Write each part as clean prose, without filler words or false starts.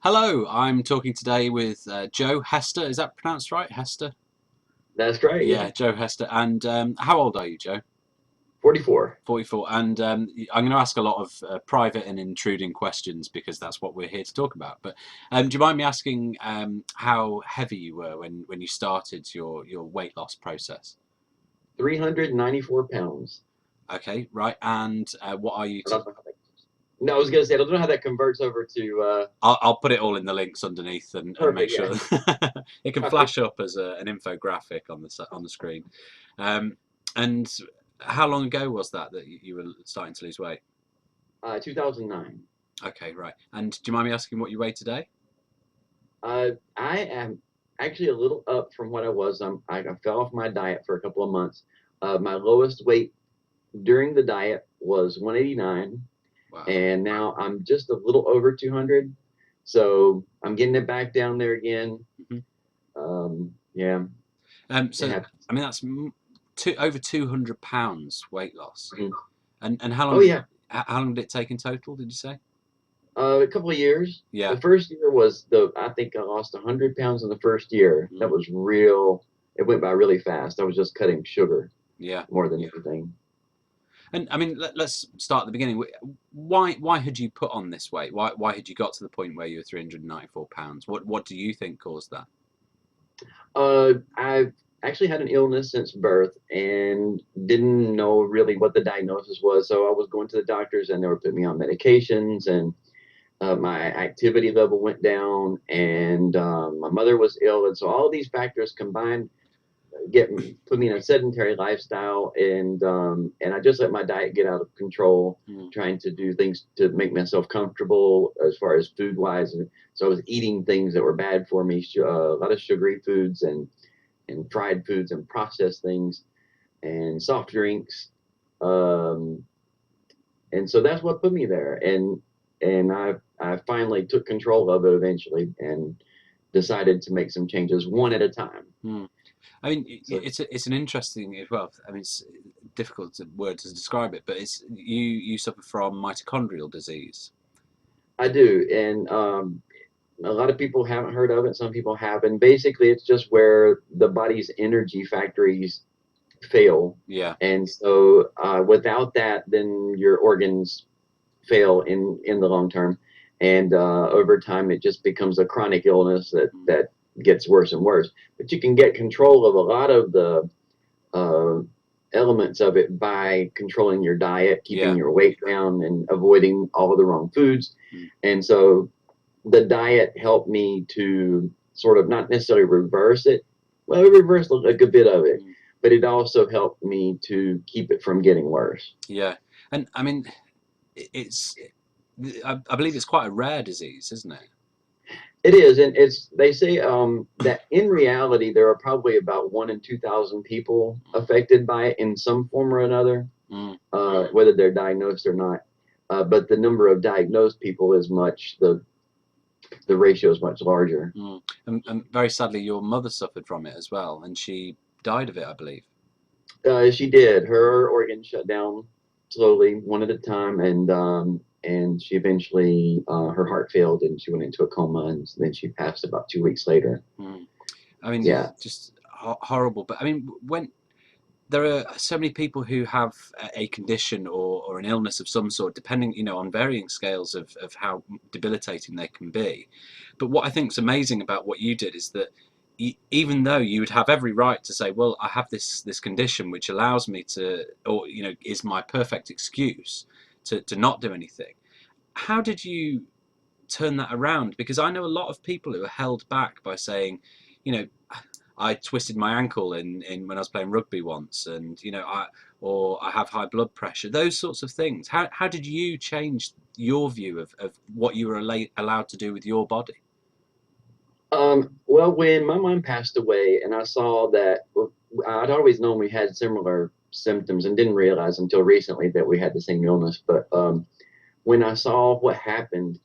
Hello, I'm talking today with Joe Hester. Is that pronounced right? Hester? That's great, yeah. Yeah, Joe Hester. And how old are you, Joe? 44. 44. And I'm going to ask a lot of private and intruding questions because that's what we're here to talk about. But do you mind me asking how heavy you were when you started your weight loss process? 394 pounds. Okay, right. And what are you I to? don't know how that, no, I was going to say, I don't know how that converts over to, I'll put it all in the links underneath and make perfect, sure yeah. it can flash up as an infographic on the screen. Um, and how long ago was that you were starting to lose weight? 2009. Okay, right. And do you mind me asking what you weigh today? I am actually a little up from what I was. I fell off my diet for a couple of months. My lowest weight during the diet was 189, Wow. and now I'm just a little over 200. So I'm getting it back down there again. Mhm. Yeah, it So happens. I mean that's over 200 pounds weight loss. Mhm. And Oh, yeah. how long did it take in total? Did you say? A couple of years. Yeah. The first year was I think I lost 100 pounds in the first year. That Mm, was real. It went by really fast. I was just cutting sugar yeah. more than anything. And I mean, let's start at the beginning. Why had you put on this weight? Why had you got to the point where you were 394 pounds? What do you think caused that? I've actually had an illness since birth and didn't know really what the diagnosis was. So I was going to the doctors and they were putting me on medications, and my activity level went down, and my mother was ill. And so all of these factors combined get put me in a sedentary lifestyle, and I just let my diet get out of control, Mm, trying to do things to make myself comfortable as far as food wise. And so I was eating things that were bad for me, a lot of sugary foods and fried foods and processed things and soft drinks. Um, and so that's what put me there. And I finally took control of it eventually and decided to make some changes one at a time. mm. I mean, So it's an interesting as well. I mean, it's difficult word to describe it, but it's you suffer from mitochondrial disease. I do, and a lot of people haven't heard of it. Some people have, and basically, it's just where the body's energy factories fail, Yeah. and so without that, then your organs fail in the long term, and over time, it just becomes a chronic illness Mm, that gets worse and worse. But you can get control of a lot of the uh, elements of it by controlling your diet, keeping yeah. your weight down, and avoiding all of the wrong foods. Mm, And so the diet helped me to sort of not necessarily reverse it. Well, it reversed a good bit of it, mm, but it also helped me to keep it from getting worse. yeah. And I mean, it's I believe it's quite a rare disease, isn't it? It is, and it's they say that in reality there are probably about 1 in 2,000 people affected by it in some form or another, Mm, whether they're diagnosed or not. But the number of diagnosed people is much the ratio is much larger. mm. And very sadly, your mother suffered from it as well, and she died of it, I believe. She did. Her organs shut down slowly, one at a time, and she eventually her heart failed and she went into a coma, and then she passed about 2 weeks later. Mm. I mean, Yeah. just horrible. But I mean, when there are so many people who have a condition or an illness of some sort, depending, on varying scales of how debilitating they can be. But what I think is amazing about what you did is that even though you would have every right to say, well, I have this condition which allows me to, or is my perfect excuse to not do anything. How did you turn that around? Because I know a lot of people who are held back by saying, you know, I twisted my ankle in when I was playing rugby once, and I have high blood pressure. Those sorts of things. How did you change your view of what you were allowed to do with your body? Well, when my mom passed away, and I saw that I'd always known we had similar symptoms and didn't realize until recently that we had the same illness. But when I saw what happened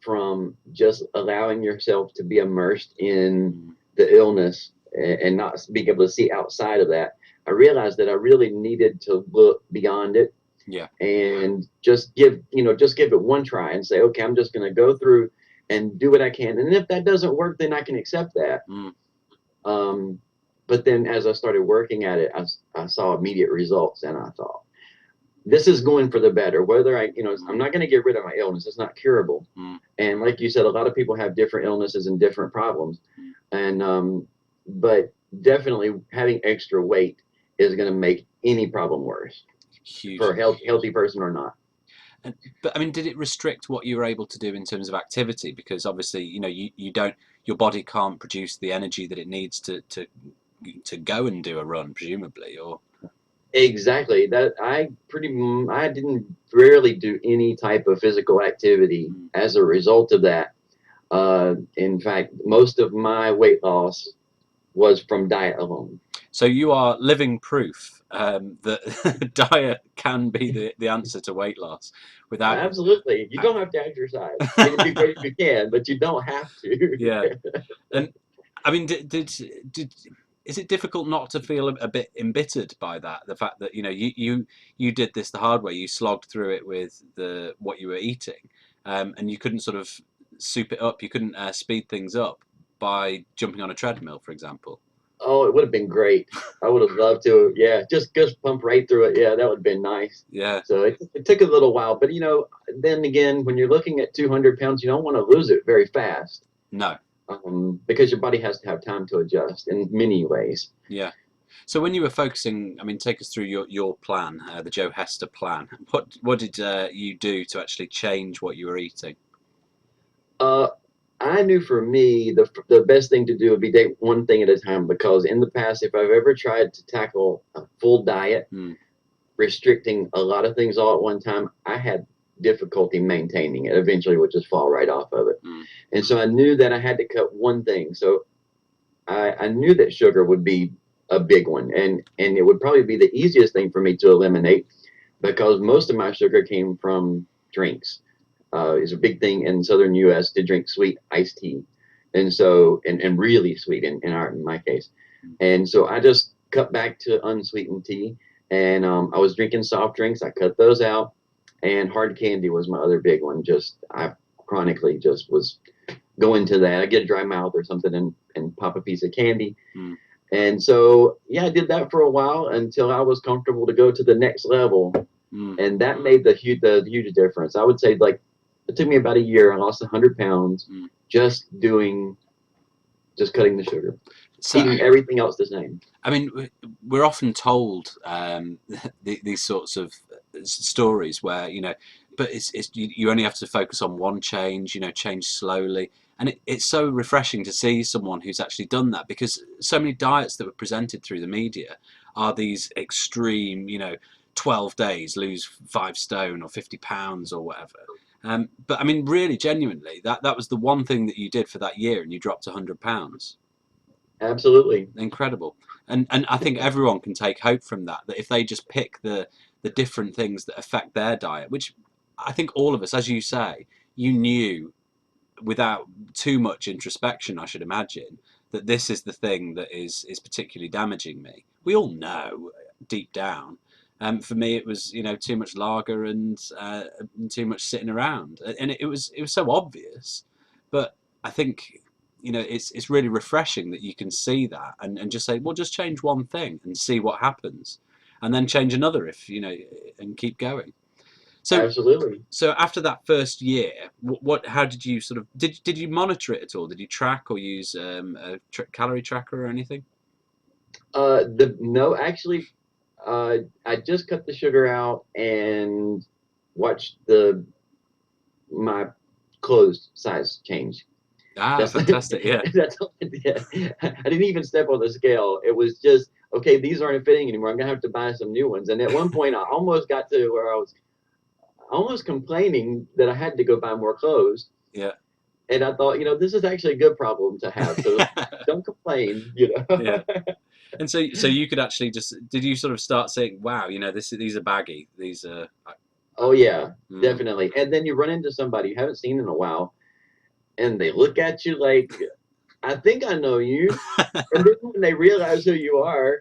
from just allowing yourself to be immersed in Mm, the illness and not being able to see outside of that, I realized that I really needed to look beyond it yeah. and just give it one try and say, okay, I'm just going to go through. and do what I can. And if that doesn't work, then I can accept that. Mm. But then as I started working at it, I saw immediate results, and I thought, this is going for the better. Whether I'm not going to get rid of my illness. It's not curable. Mm. And like you said, a lot of people have different illnesses and different problems. And, but definitely having extra weight is going to make any problem worse Huge. for a healthy person or not. But I mean, did it restrict what you were able to do in terms of activity? Because obviously, you don't, your body can't produce the energy that it needs to go and do a run, presumably, or. Exactly. That I didn't rarely do any type of physical activity as a result of that. In fact, most of my weight loss was from diet alone. So you are living proof that diet can be the answer to weight loss. Without Absolutely, you don't have to exercise. It'd be great if you can, but you don't have to. Yeah, and I mean, is it difficult not to feel a bit embittered by that? The fact that you did this the hard way. You slogged through it with what you were eating, and you couldn't sort of soup it up. You couldn't speed things up by jumping on a treadmill, for example. Oh, it would have been great. I would have loved to. Yeah, just pump right through it. Yeah, that would have been nice. Yeah. So it took a little while, but then again, when you're looking at 200 pounds, you don't want to lose it very fast. No. Because your body has to have time to adjust in many ways. Yeah. So when you were focusing, I mean, take us through your plan, the Joe Hester plan. What did you do to actually change what you were eating? I knew for me the best thing to do would be take one thing at a time, because in the past, if I've ever tried to tackle a full diet, restricting a lot of things all at one time, I had difficulty maintaining it. Eventually would just fall right off of it. And so I knew that I had to cut one thing. So I knew that sugar would be a big one, and it would probably be the easiest thing for me to eliminate, because most of my sugar came from drinks. It's a big thing in southern U.S. to drink sweet iced tea, and so and really sweet in my case, and so I just cut back to unsweetened tea, and I was drinking soft drinks. I cut those out, and hard candy was my other big one. I chronically just was going to that. I get a dry mouth or something and pop a piece of candy. And so, yeah, I did that for a while until I was comfortable to go to the next level. And that made the huge difference. I would say, like, it took me about a year. I lost 100 pounds just cutting the sugar, eating everything else the same. I mean, we're often told these sorts of stories where, but you only have to focus on one change, change slowly. And it's so refreshing to see someone who's actually done that, because so many diets that were presented through the media are these extreme, 12 days, lose 5 stone or 50 pounds or whatever. But I mean, really, genuinely, that was the one thing that you did for that year, and you dropped 100 pounds. Absolutely. Incredible. And I think everyone can take hope from that if they just pick the different things that affect their diet, which I think all of us, as you say, you knew without too much introspection, I should imagine, that this is the thing that is particularly damaging me. We all know deep down. For me, it was too much lager and too much sitting around, and it was so obvious. But I think it's really refreshing that you can see that and just say, well, just change one thing and see what happens, and then change another and keep going. So absolutely. So after that first year, how did you did you monitor it at all? Did you track or use a calorie tracker or anything? No, actually. I just cut the sugar out and watched my clothes size change. That's fantastic. Yeah. That's all I did. I didn't even step on the scale. It was just, okay, these aren't fitting anymore. I'm gonna have to buy some new ones. And at one point, I almost got to where I was almost complaining that I had to go buy more clothes. Yeah. And I thought, this is actually a good problem to have. So don't complain. Yeah. And so you could actually did you sort of start saying, wow, these are baggy. These are. Oh yeah, definitely. And then you run into somebody you haven't seen in a while, and they look at you like, I think I know you. And then when they realize who you are,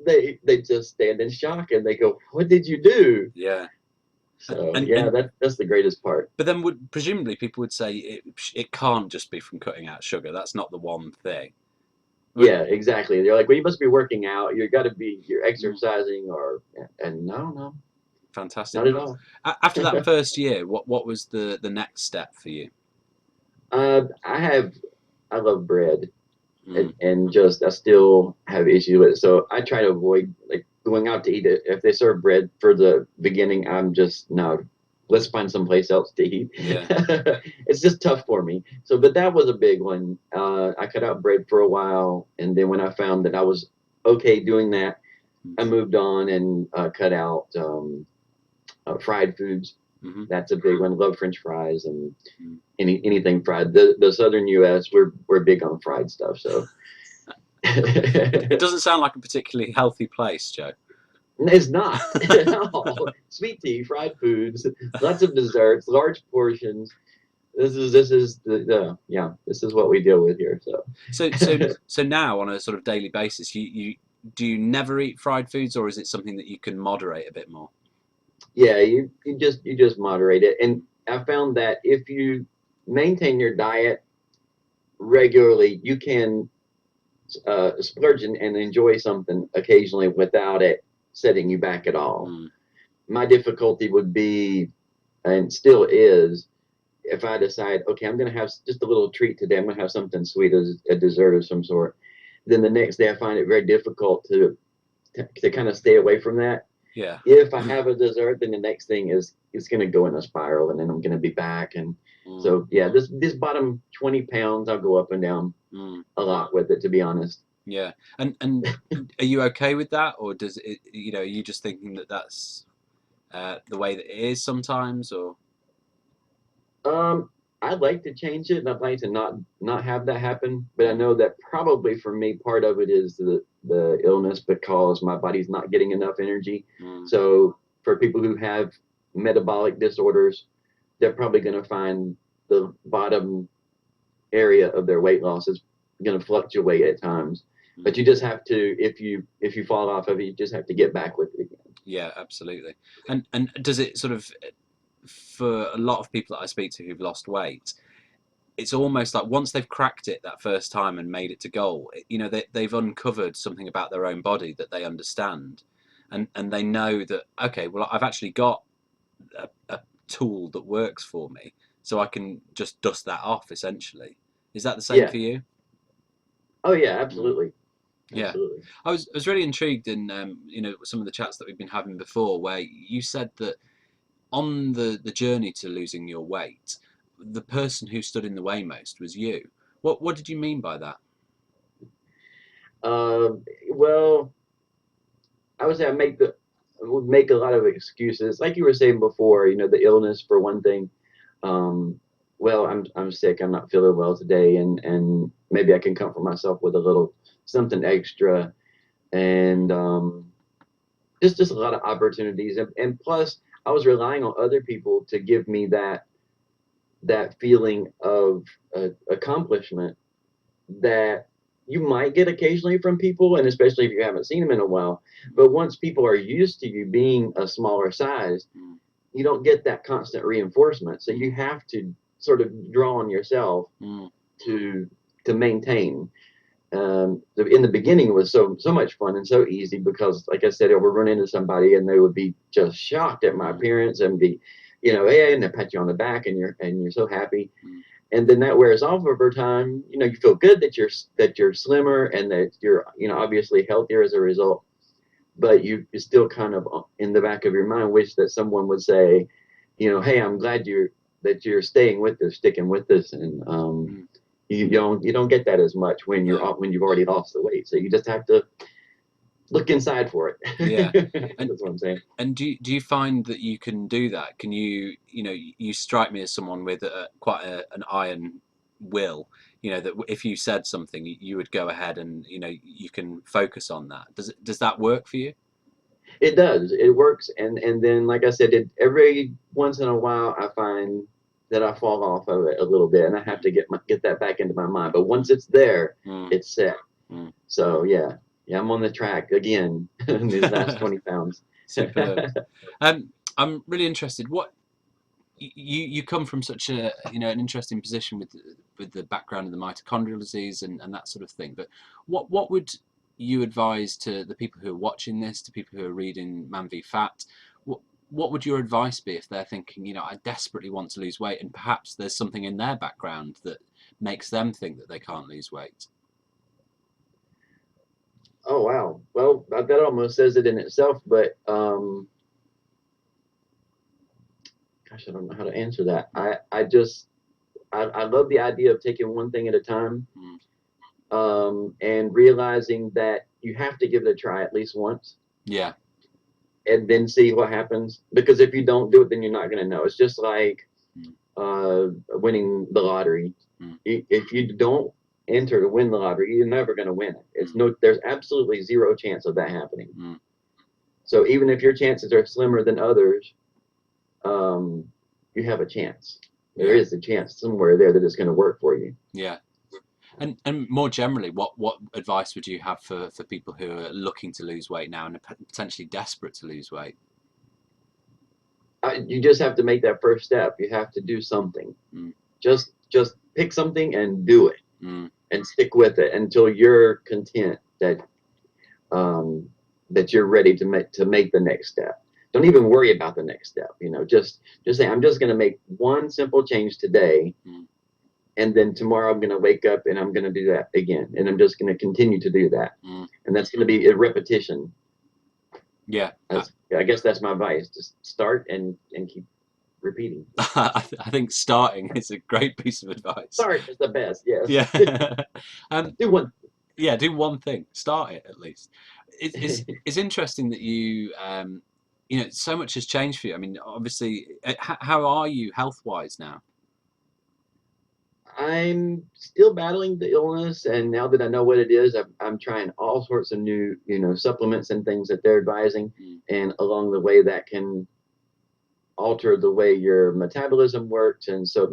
they just stand in shock and they go, what did you do? Yeah. So yeah, And that's the greatest part. but then would presumably people would say it can't just be from cutting out sugar. That's not the one thing. Would Yeah, exactly. They're like, well, you must be working out. You got to be, you're mm, exercising, or and no, no, fantastic. not at all. After that first year, what was the next step for you? I have, I love bread, Mm, and just I still have issues with it. So I try to avoid like going out to eat it. If they serve bread for the beginning, I'm just no. Let's find someplace else to eat. yeah. It's just tough for me. So, but that was a big one. I cut out bread for a while, and then when I found that I was okay doing that, I moved on and cut out fried foods. Mm-hmm. That's a big one. Love French fries and Mm. anything fried. The southern U.S. we're big on fried stuff. So It it's doesn't sound like a particularly healthy place, Joe. not at all. Sweet tea, fried foods, lots of desserts, large portions. This is the yeah. This is what we deal with here. So So now on a sort of daily basis, you do you never eat fried foods, or is it something that you can moderate a bit more? yeah, you just moderate it, and I found that if you maintain your diet regularly, you can splurge and enjoy something occasionally without it setting you back at all. Mm, My difficulty would be, and still is, if I decide, okay, I'm going to have just a little treat today, I'm going to have something sweet as a dessert of some sort, then the next day I find it very difficult to kind of stay away from that. yeah. If I have a dessert, then the next thing is it's going to go in a spiral, and then I'm going to be back. And Mm, so, yeah, this bottom 20 pounds, I'll go up and down mm, a lot with it, to be honest. yeah. And are you okay with that, or does it? Are you just thinking that that's the way that it is sometimes, or Um, I'd like to change it, and I'd like to not have that happen. But I mm, know that probably for me, part of it is the illness because my body's not getting enough energy. mm, So for people who have metabolic disorders, they're probably going to find the bottom area of their weight loss is going to fluctuate at times. But mm. you just have to, if you fall off of it, you just have to get back with it again. Yeah, absolutely. And does it sort of for a lot of people that I speak to who've lost weight, it's almost like once they've cracked it that first time and made it to goal, they've uncovered something about their own body that they understand, and they know that okay, well, I've actually got a tool that works for me, so I can just dust that off. Essentially, is that the same Yeah. for you? Oh yeah, Mm. absolutely, Yeah, absolutely. I was really intrigued in some of the chats that we've been having before, where you said that on the journey to losing your weight, the person who stood in the way most was you. What did you mean by that? Well, I would say I would make a lot of excuses, like you were saying before. The illness for one thing. Um, well, I'm sick. I'm not feeling well today, and maybe I can comfort myself with a little something extra, and just a lot of opportunities, and plus I was relying on other people to give me that feeling of accomplishment that you might get occasionally from people, and especially if you haven't seen them in a while. But once people are used to you being a smaller size, Mm, you don't get that constant reinforcement. So mm, you have to sort of draw on yourself mm, to maintain. In the beginning, it was so much fun and so easy because, like I said, I would run into somebody and they would be just shocked at my mm, appearance and be, hey, and they pat you on the back and you're so happy. mm. And then that wears off over time. You feel good that you're slimmer and that you're obviously healthier as a result. But you still kind of in the back of your mind wish that someone would say, hey, I'm glad that you're staying with this, sticking with this, and Mm. you don't get that as much No. when you've already lost the weight. So you just have to look inside for Yeah. it. And That's what I'm saying. do you find that you can do that? Can you strike me as someone with quite an iron will, that if you said something, you would go ahead and you can focus on that. Does that work for you? It does. It works, and then like I said, every once in a while I find that I fall off of it a little bit, and I have Mm, to get that back into my mind. But once it's there, mm, it's set. mm. So yeah, I'm on the track again in these last 20 pounds. Superb. Um, I'm really interested. What you come from such a an interesting position with the background of the mitochondrial disease and that sort of thing. But what would you advise to the people who are watching this, to people who are reading MANvFAT? What would your advice be if they're thinking, I desperately want to lose weight, and perhaps there's something in their background that makes them think that they can't lose weight? Oh wow. Well, that almost says it in itself, but gosh, I don't know how to answer that. I love the idea of taking one thing at a time, Mm. and realizing that you have to give it a try at least once Yeah. and then see what happens. Because if you don't do it, then you're not going to know. It's just like Mm. winning the lottery. Mm. If you don't enter to win the lottery, you're never going to win it. There's absolutely zero chance of that happening. Mm. So even if your chances are slimmer than others, um, you have a chance. There Yeah. is a chance somewhere there that it's going to work for you. Yeah. And more generally, what advice would you have for people who are looking to lose weight now and are potentially desperate to lose weight? You just have to make that first step. You have to do something. Mm. Just pick something and do it, Mm. and stick with it until you're content that you're ready to make the next step. Don't even worry about the next step. Just say, I'm just going to make one simple change today, Mm. and then tomorrow I'm going to wake up and I'm going to do that again, and I'm just going to continue to do that, Mm. and that's going to be a repetition. Yeah. I guess that's my advice. Just start and keep repeating. I think starting is a great piece of advice. Start is the best. Yes. Yeah. Do one. Yeah, do one thing. Start it at least. It's interesting that so much has changed for you. I mean, obviously, how are you health wise now? I'm still battling the illness, and now that I know what it is, I'm trying all sorts of new, supplements and things that they're advising, Mm. and along the way that can alter the way your metabolism works, and so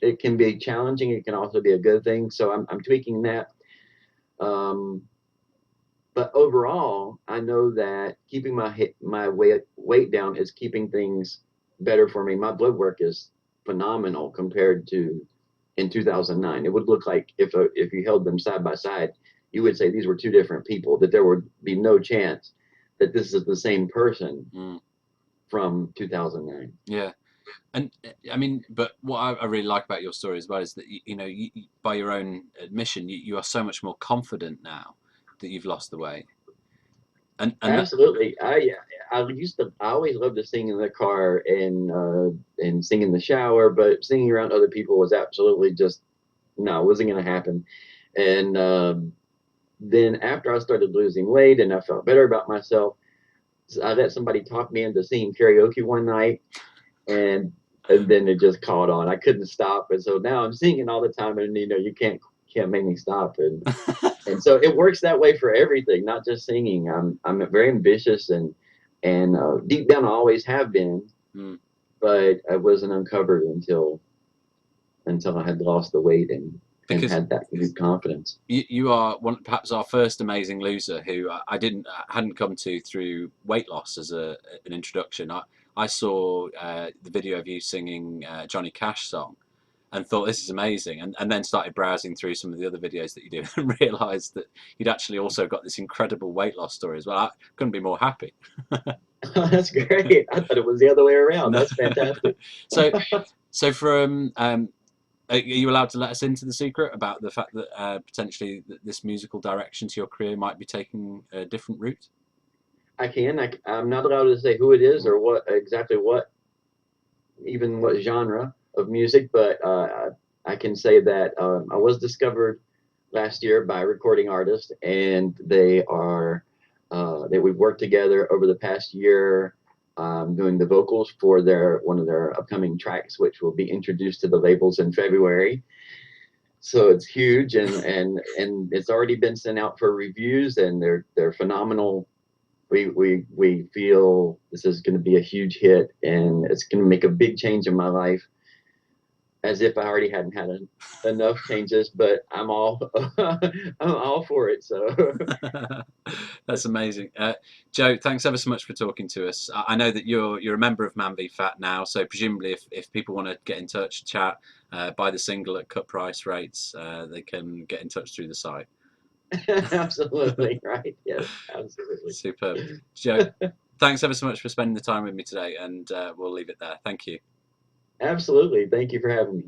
it can be challenging. It can also be a good thing. So I'm tweaking that. Um, but overall, I know that keeping my weight down is keeping things better for me. My blood work is phenomenal compared to in 2009. It would look like if you held them side by side, you would say these were two different people. That there would be no chance that this is the same person Mm. from 2009. Yeah. And I mean, but what I really like about your story as well is that by your own admission, you are so much more confident now that you've lost the weight. And that, Absolutely. I always loved to sing in the car and sing in the shower, but singing around other people was absolutely just no, it wasn't going to happen. And then after I started losing weight and I felt better about myself, I let somebody talk me into singing karaoke one night, and then it just caught on. I couldn't stop, and so now I'm singing all the time, and you can't make me stop, and so it works that way for everything, not just singing. I'm very ambitious, and deep down I always have been, mm, but I wasn't uncovered until I had lost the weight and because had that new confidence. you are perhaps our first amazing loser who hadn't come to through weight loss as an introduction. I saw the video of you singing Johnny Cash song and thought this is amazing, and then started browsing through some of the other videos that you do and realised that you'd actually also got this incredible weight loss story as well. I couldn't be more happy. That's great. I thought it was the other way around. No. That's fantastic. So from are you allowed to let us into the secret about the fact that potentially this musical direction to your career might be taking a different route? I can. I'm not allowed to say who it is Mm. or even what genre of music, but I can say that I was discovered last year by a recording artist, and that we've worked together over the past year, doing the vocals for one of their upcoming tracks, which will be introduced to the labels in February. So it's huge, and it's already been sent out for reviews, and they're phenomenal. We feel this is going to be a huge hit, and it's going to make a big change in my life as if I already hadn't had enough changes, but I'm all I'm all for it. So That's amazing. Joe, thanks ever so much for talking to us. I know that you're a member of MANvFAT now, so presumably if people want to get in touch, chat, buy the single at cut price rates, they can get in touch through the site. absolutely right. Yes, absolutely. Superb. Joe, thanks ever so much for spending the time with me today, and we'll leave it there. Thank you. Absolutely. Thank you for having me.